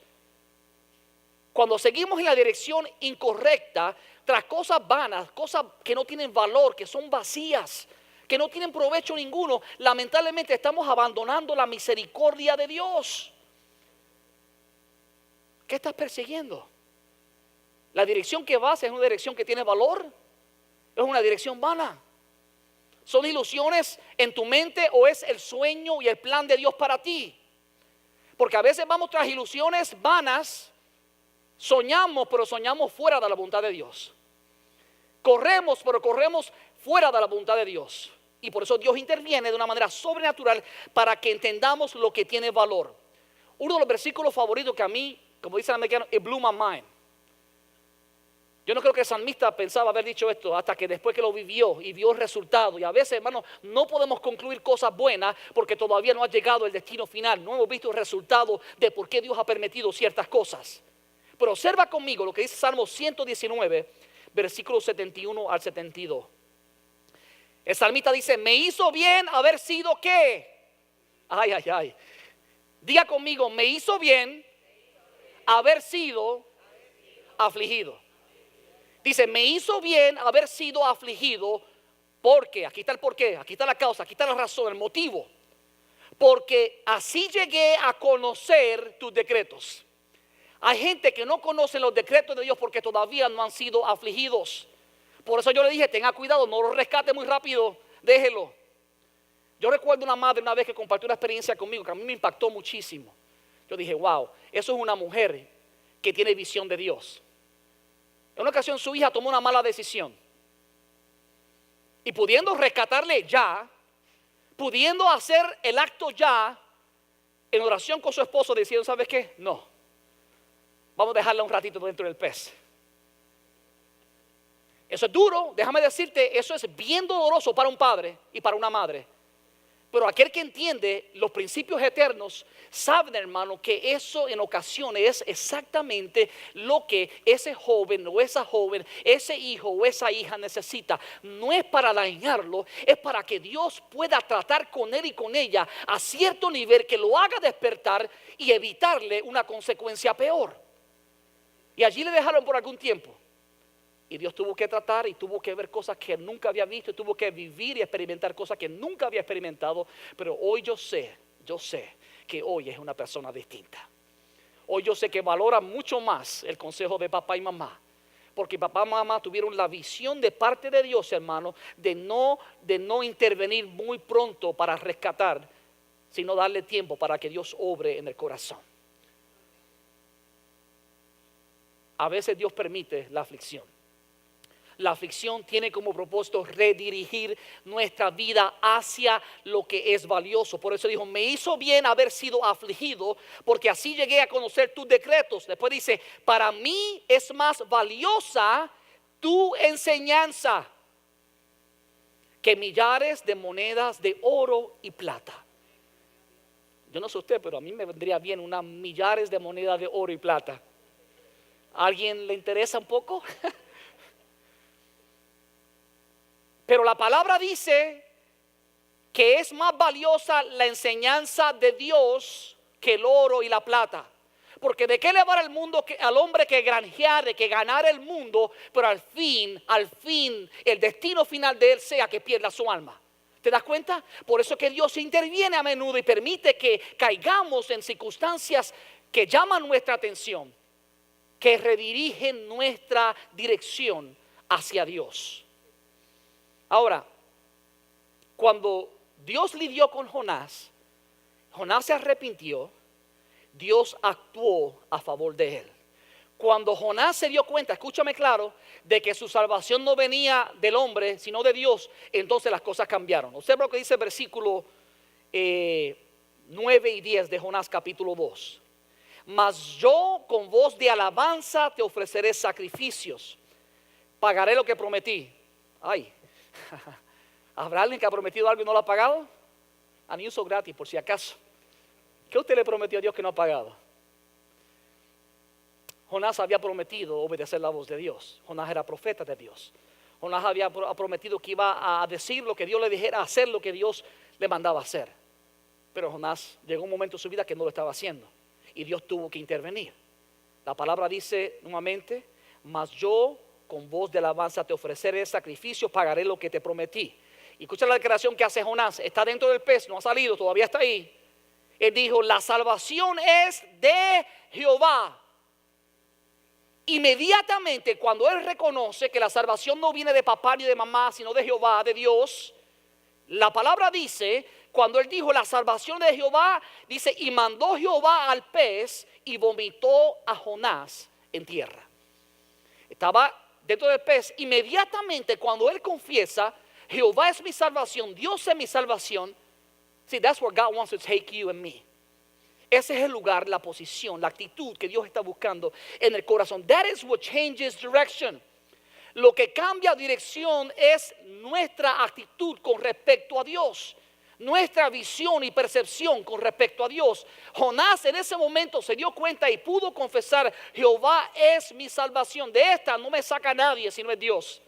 Cuando seguimos en la dirección incorrecta, tras cosas vanas, cosas que no tienen valor, que son vacías, que no tienen provecho ninguno, lamentablemente estamos abandonando la misericordia de Dios. ¿Qué estás persiguiendo? La dirección que vas es una dirección que tiene valor, es una dirección vana. ¿Son ilusiones en tu mente o es el sueño y el plan de Dios para ti? Porque a veces vamos tras ilusiones vanas, soñamos, pero soñamos fuera de la voluntad de Dios. Corremos, pero corremos fuera de la voluntad de Dios. Y por eso Dios interviene de una manera sobrenatural para que entendamos lo que tiene valor. Uno de los versículos favoritos que a mí, como dice el americano, it blew my mind. Yo no creo que el salmista pensaba haber dicho esto hasta que después que lo vivió y vio el resultado. Y a veces, hermano, no podemos concluir cosas buenas porque todavía no ha llegado el destino final. No hemos visto el resultado de por qué Dios ha permitido ciertas cosas. Pero observa conmigo lo que dice Salmo 119, versículos 71 al 72. El salmista dice, me hizo bien haber sido ¿qué? Ay, ay, ay. Diga conmigo, me hizo bien haber sido afligido. Dice, me hizo bien haber sido afligido porque, aquí está el porqué, aquí está la causa, aquí está la razón, el motivo. Porque así llegué a conocer tus decretos. Hay gente que no conoce los decretos de Dios porque todavía no han sido afligidos. Por eso yo le dije, tenga cuidado, no lo rescate muy rápido, déjelo. Yo recuerdo una madre una vez que compartió una experiencia conmigo que a mí me impactó muchísimo. Yo dije, wow, eso es una mujer que tiene visión de Dios. En una ocasión su hija tomó una mala decisión. Y pudiendo rescatarle ya, pudiendo hacer el acto ya, en oración con su esposo decían, ¿sabes qué? No, vamos a dejarla un ratito dentro del pez. Eso es duro, déjame decirte, eso es bien doloroso para un padre y para una madre. Pero aquel que entiende los principios eternos sabe, hermano, que eso en ocasiones es exactamente lo que ese joven o esa joven, ese hijo o esa hija necesita. No es para dañarlo, es para que Dios pueda tratar con él y con ella a cierto nivel que lo haga despertar y evitarle una consecuencia peor. Y allí le dejaron por algún tiempo. Y Dios tuvo que tratar y tuvo que ver cosas que nunca había visto, y tuvo que vivir y experimentar cosas que nunca había experimentado. Pero hoy yo sé que hoy es una persona distinta. Hoy yo sé que valora mucho más el consejo de papá y mamá. Porque papá y mamá tuvieron la visión de parte de Dios, hermano, de no intervenir muy pronto para rescatar, sino darle tiempo para que Dios obre en el corazón. A veces Dios permite la aflicción. La aflicción tiene como propósito redirigir nuestra vida hacia lo que es valioso. Por eso dijo, me hizo bien haber sido afligido, porque así llegué a conocer tus decretos. Después dice, para mí es más valiosa tu enseñanza que millares de monedas de oro y plata. Yo no sé usted, pero a mí me vendría bien unas millares de monedas de oro y plata. ¿A alguien le interesa un poco? Pero la palabra dice que es más valiosa la enseñanza de Dios que el oro y la plata. Porque de qué le vale al hombre que granjeare, que ganara el mundo, pero al fin, el destino final de él sea que pierda su alma. ¿Te das cuenta? Por eso que Dios interviene a menudo y permite que caigamos en circunstancias que llaman nuestra atención, que redirigen nuestra dirección hacia Dios. Ahora, cuando Dios lidió con Jonás, Jonás se arrepintió, Dios actuó a favor de él. Cuando Jonás se dio cuenta, escúchame claro, de que su salvación no venía del hombre, sino de Dios, entonces las cosas cambiaron. Observa lo que dice el versículo 9 y 10 de Jonás capítulo 2. Mas yo con voz de alabanza te ofreceré sacrificios, pagaré lo que prometí. Ay, ¿habrá alguien que ha prometido algo y no lo ha pagado? A ni uso gratis, por si acaso. ¿Qué usted le prometió a Dios que no ha pagado? Jonás había prometido obedecer la voz de Dios. Jonás era profeta de Dios. Jonás había prometido que iba a decir lo que Dios le dijera, hacer lo que Dios le mandaba hacer. Pero Jonás llegó un momento en su vida que no lo estaba haciendo. Y Dios tuvo que intervenir. La palabra dice nuevamente, mas yo con voz de alabanza te ofreceré sacrificio, pagaré lo que te prometí. Y escucha la declaración que hace Jonás. Está dentro del pez, no ha salido, todavía está ahí. Él dijo, la salvación es de Jehová. Inmediatamente cuando él reconoce que la salvación no viene de papá ni de mamá, sino de Jehová, de Dios, la palabra dice, cuando él dijo la salvación de Jehová, dice, y mandó Jehová al pez y vomitó a Jonás en tierra. Estaba dentro del pez. Inmediatamente cuando él confiesa, Jehová es mi salvación, Dios es mi salvación. See, that's where God wants to take you and me. Ese es el lugar, la posición, la actitud que Dios está buscando en el corazón. That is what changes direction. Lo que cambia dirección es nuestra actitud con respecto a Dios, nuestra visión y percepción con respecto a Dios. Jonás en ese momento se dio cuenta y pudo confesar: Jehová es mi salvación, de esta no me saca nadie sino es Dios.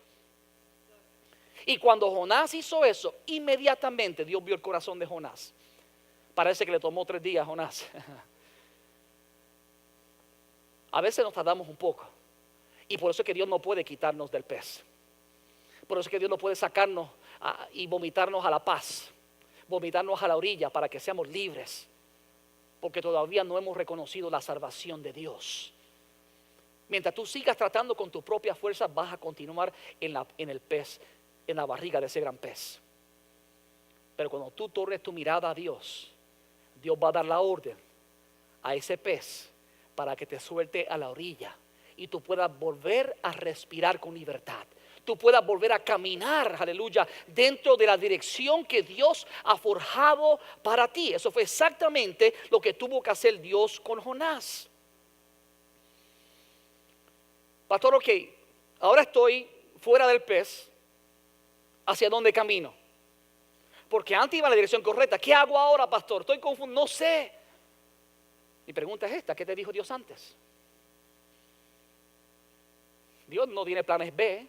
Y cuando Jonás hizo eso, inmediatamente Dios vio el corazón de Jonás. Parece que le tomó 3 días a Jonás. A veces nos tardamos un poco. Y por eso es que Dios no puede quitarnos del pez. Por eso es que Dios no puede sacarnos y vomitarnos a la paz, vomitarnos a la orilla para que seamos libres. Porque todavía no hemos reconocido la salvación de Dios. Mientras tú sigas tratando con tu propia fuerza, vas a continuar en el pez, en la barriga de ese gran pez. Pero cuando tú tornes tu mirada a Dios, Dios va a dar la orden a ese pez para que te suelte a la orilla y tú puedas volver a respirar con libertad. Tú puedas volver a caminar, aleluya, dentro de la dirección que Dios ha forjado para ti. Eso fue exactamente lo que tuvo que hacer Dios con Jonás. Pastor, ok, ahora estoy fuera del pez. ¿Hacia dónde camino? Porque antes iba en la dirección correcta. ¿Qué hago ahora, pastor? Estoy confundido, no sé. Mi pregunta es esta: ¿qué te dijo Dios antes? Dios no tiene planes B.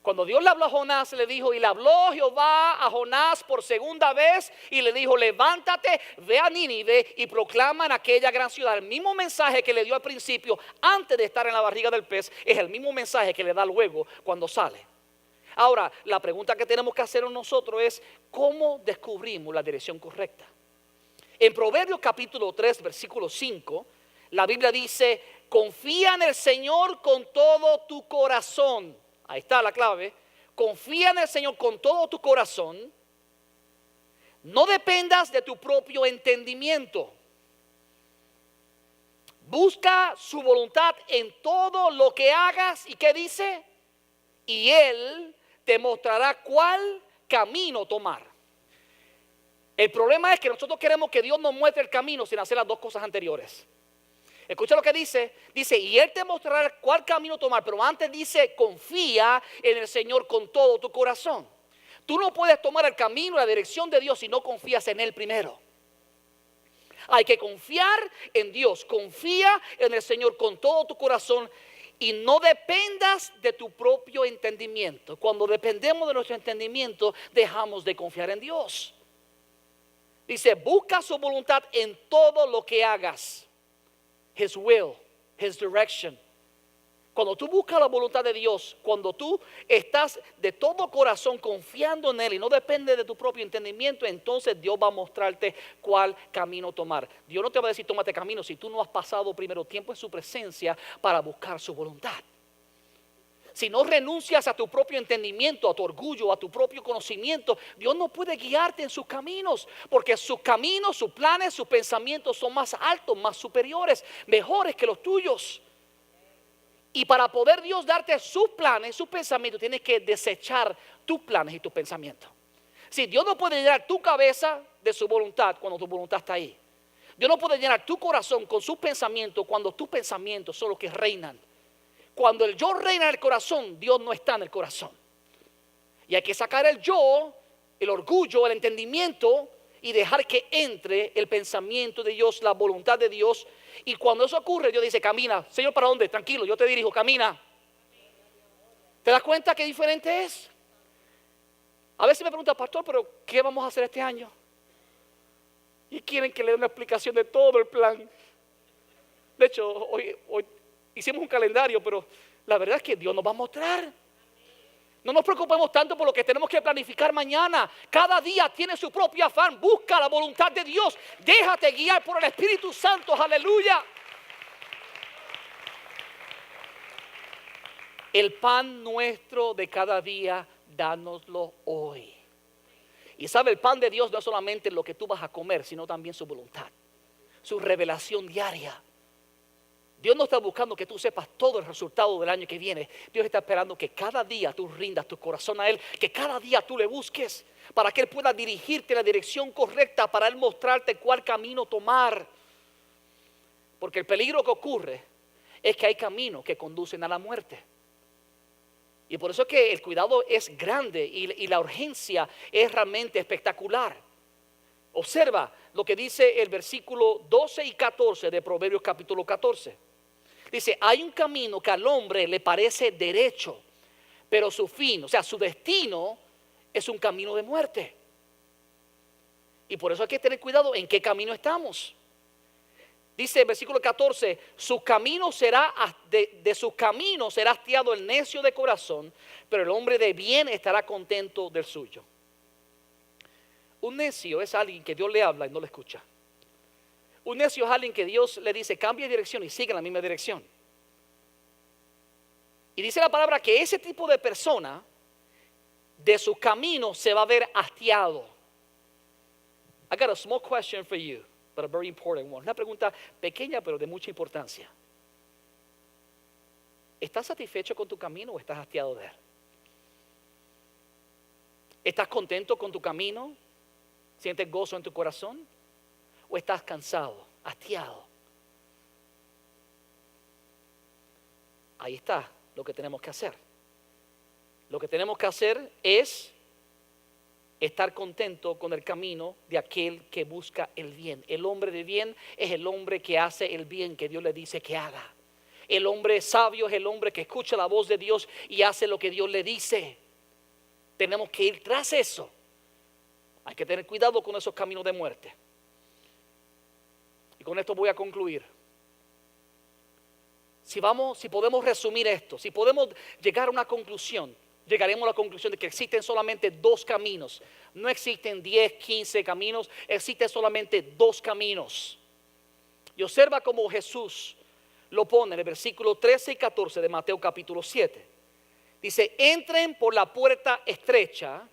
Cuando Dios le habló a Jonás, le dijo, y le habló Jehová a Jonás por segunda vez y le dijo: levántate, ve a Nínive y proclama en aquella gran ciudad. El mismo mensaje que le dio al principio, antes de estar en la barriga del pez, es el mismo mensaje que le da luego cuando sale. Ahora, la pregunta que tenemos que hacernos nosotros es: ¿cómo descubrimos la dirección correcta? En Proverbios capítulo 3, versículo 5, la Biblia dice: confía en el Señor con todo tu corazón. Ahí está la clave. Confía en el Señor con todo tu corazón. No dependas de tu propio entendimiento. Busca su voluntad en todo lo que hagas. ¿Y qué dice? Y Él te mostrará cuál camino tomar. El problema es que nosotros queremos que Dios nos muestre el camino sin hacer las dos cosas anteriores. Escucha lo que dice. Dice: y Él te mostrará cuál camino tomar. Pero antes dice: confía en el Señor con todo tu corazón. Tú no puedes tomar el camino, la dirección de Dios si no confías en Él primero. Hay que confiar en Dios. Confía en el Señor con todo tu corazón. Y no dependas de tu propio entendimiento. Cuando dependemos de nuestro entendimiento, dejamos de confiar en Dios. Dice: busca su voluntad en todo lo que hagas. His will, His direction. Cuando tú buscas la voluntad de Dios, cuando tú estás de todo corazón confiando en Él y no depende de tu propio entendimiento, entonces Dios va a mostrarte cuál camino tomar. Dios no te va a decir tómate camino si tú no has pasado primero tiempo en su presencia para buscar su voluntad. Si no renuncias a tu propio entendimiento, a tu orgullo, a tu propio conocimiento, Dios no puede guiarte en sus caminos, porque sus caminos, sus planes, sus pensamientos son más altos, más superiores, mejores que los tuyos. Y para poder Dios darte sus planes, sus pensamientos, tienes que desechar tus planes y tus pensamientos. Si Dios no puede llenar tu cabeza de su voluntad cuando tu voluntad está ahí. Dios no puede llenar tu corazón con sus pensamientos cuando tus pensamientos son los que reinan. Cuando el yo reina en el corazón, Dios no está en el corazón. Y hay que sacar el yo, el orgullo, el entendimiento y dejar que entre el pensamiento de Dios, la voluntad de Dios. Y cuando eso ocurre, Dios dice: camina. Señor, ¿para dónde? Tranquilo, yo te dirijo, camina. ¿Te das cuenta qué diferente es? A veces me preguntan: pastor, ¿pero qué vamos a hacer este año? Y quieren que le dé una explicación de todo el plan. De hecho, hoy hicimos un calendario, pero la verdad es que Dios nos va a mostrar. No nos preocupemos tanto por lo que tenemos que planificar mañana. Cada día tiene su propio afán. Busca la voluntad de Dios. Déjate guiar por el Espíritu Santo. Aleluya. El pan nuestro de cada día, dánoslo hoy. Y sabe, el pan de Dios no es solamente lo que tú vas a comer, sino también su voluntad, su revelación diaria. Dios no está buscando que tú sepas todo el resultado del año que viene. Dios está esperando que cada día tú rindas tu corazón a Él, que cada día tú le busques para que Él pueda dirigirte en la dirección correcta, para Él mostrarte cuál camino tomar. Porque el peligro que ocurre es que hay caminos que conducen a la muerte. Y por eso es que el cuidado es grande y la urgencia es realmente espectacular. Observa lo que dice el versículo 12 y 14 de Proverbios capítulo 14. Dice, hay un camino que al hombre le parece derecho, pero su fin, o sea, su destino es un camino de muerte. Y por eso hay que tener cuidado en qué camino estamos. Dice el versículo 14, su camino será, de sus caminos será hastiado el necio de corazón, pero el hombre de bien estará contento del suyo. Un necio es alguien que Dios le habla y no le escucha. Un necio es alguien que Dios le dice, cambia de dirección y sigue en la misma dirección. Y dice la palabra que ese tipo de persona, de sus caminos se va a ver hastiado. I got a small question for you, but a very important one. Una pregunta pequeña pero de mucha importancia. ¿Estás satisfecho con tu camino o estás hastiado de él? ¿Estás contento con tu camino? ¿Sientes gozo en tu corazón? ¿O estás cansado, hastiado? Ahí está lo que tenemos que hacer. Lo que tenemos que hacer es estar contento con el camino de aquel que busca el bien. El hombre de bien es el hombre que hace el bien que Dios le dice que haga. El hombre sabio es el hombre que escucha la voz de Dios y hace lo que Dios le dice. Tenemos que ir tras eso. Hay que tener cuidado con esos caminos de muerte. Y con esto voy a concluir. Si podemos resumir esto, si podemos llegar a una conclusión, llegaremos a la conclusión de que existen solamente dos caminos. No existen 10, 15 caminos, existen solamente dos caminos. Y observa cómo Jesús lo pone en el versículo 13 y 14 de Mateo capítulo 7. Dice, entren por la puerta estrecha,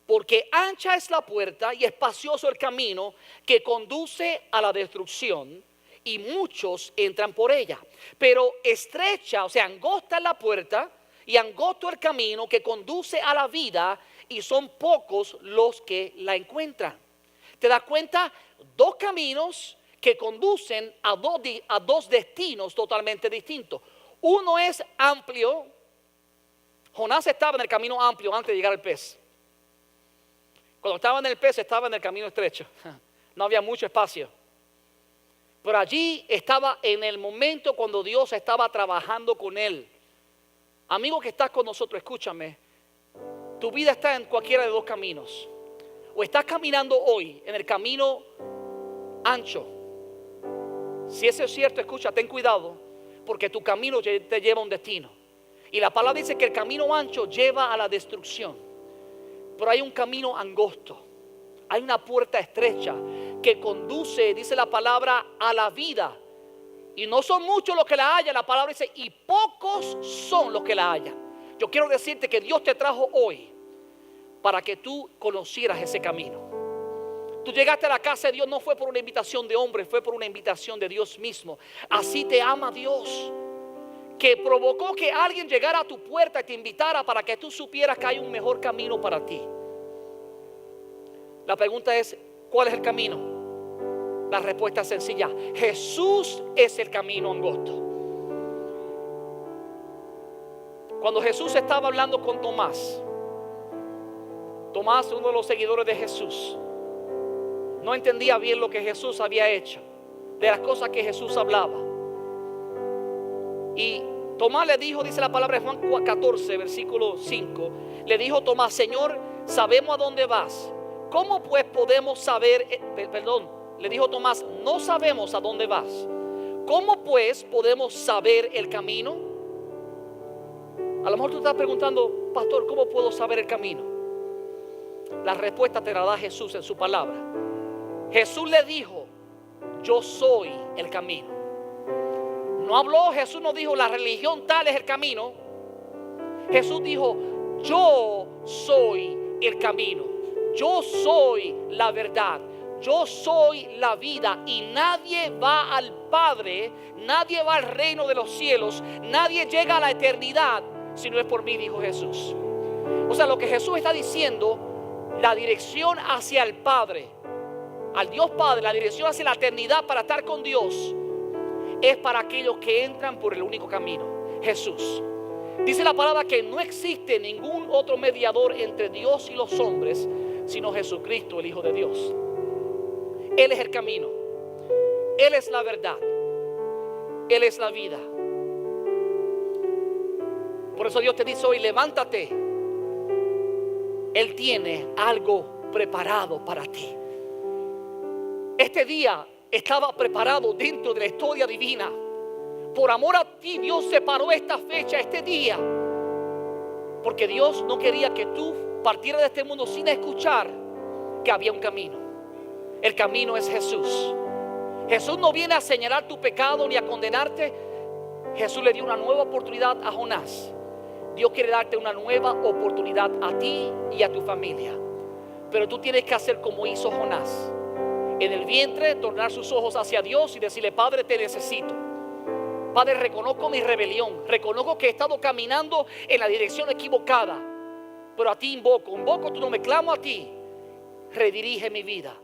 porque ancha es la puerta y espacioso el camino que conduce a la destrucción, y muchos entran por ella. Pero estrecha, o sea, angosta es la puerta y angosto el camino que conduce a la vida, y son pocos los que la encuentran. ¿Te das cuenta? Dos caminos que conducen a dos destinos totalmente distintos. Uno es amplio. Jonás estaba en el camino amplio antes de llegar al pez. Cuando estaba en el pez estaba en el camino estrecho. No había mucho espacio. Pero allí estaba en el momento cuando Dios estaba trabajando con él. Amigo que estás con nosotros, escúchame. Tu vida está en cualquiera de dos caminos. O estás caminando hoy en el camino ancho. Si eso es cierto, escucha, ten cuidado, porque tu camino te lleva a un destino. Y la palabra dice que el camino ancho lleva a la destrucción. Pero hay un camino angosto. Hay una puerta estrecha que conduce, dice la palabra, a la vida. Y no son muchos los que la hallan. La palabra dice, y pocos son los que la hallan. Yo quiero decirte que Dios te trajo hoy para que tú conocieras ese camino. Tú llegaste a la casa de Dios no fue por una invitación de hombre, fue por una invitación de Dios mismo. Así te ama Dios, que provocó que alguien llegara a tu puerta y te invitara para que tú supieras que hay un mejor camino para ti. La pregunta es, ¿cuál es el camino? La respuesta es sencilla. Jesús es el camino angosto. Cuando Jesús estaba hablando con Tomás, uno de los seguidores de Jesús, no entendía bien lo que Jesús había hecho, de las cosas que Jesús hablaba. Y Tomás le dijo, dice la palabra de Juan 14, versículo 5, le dijo Tomás, Señor, sabemos a dónde vas. ¿Cómo pues podemos saber, le dijo Tomás, no sabemos a dónde vas. ¿Cómo pues podemos saber el camino? A lo mejor tú estás preguntando, pastor, ¿cómo puedo saber el camino? La respuesta te la da Jesús en su palabra. Jesús le dijo, yo soy el camino. No habló, Jesús no dijo, la religión tal es el camino. Jesús dijo, yo soy el camino. Yo soy la verdad. Yo soy la vida. Y nadie va al Padre, nadie va al reino de los cielos, nadie llega a la eternidad si no es por mí, dijo Jesús. O sea, lo que Jesús está diciendo, la dirección hacia el Padre, al Dios Padre, la dirección hacia la eternidad para estar con Dios, es para aquellos que entran por el único camino, Jesús. Dice la palabra que no existe ningún otro mediador entre Dios y los hombres, sino Jesucristo, el Hijo de Dios. Él es el camino, Él es la verdad, Él es la vida. Por eso Dios te dice hoy, levántate. Él tiene algo preparado para ti. Este día estaba preparado dentro de la historia divina. Por amor a ti, Dios separó esta fecha, este día, porque Dios no quería que tú partieras de este mundo sin escuchar que había un camino. El camino es Jesús. Jesús no viene a señalar tu pecado ni a condenarte. Jesús le dio una nueva oportunidad a Jonás. Dios quiere darte una nueva oportunidad a ti y a tu familia. Pero tú tienes que hacer como hizo Jonás. En el vientre, tornar sus ojos hacia Dios y decirle: Padre, te necesito. Padre, reconozco mi rebelión. Reconozco que he estado caminando en la dirección equivocada. Pero a ti invoco tu nombre, clamo a ti. Redirige mi vida.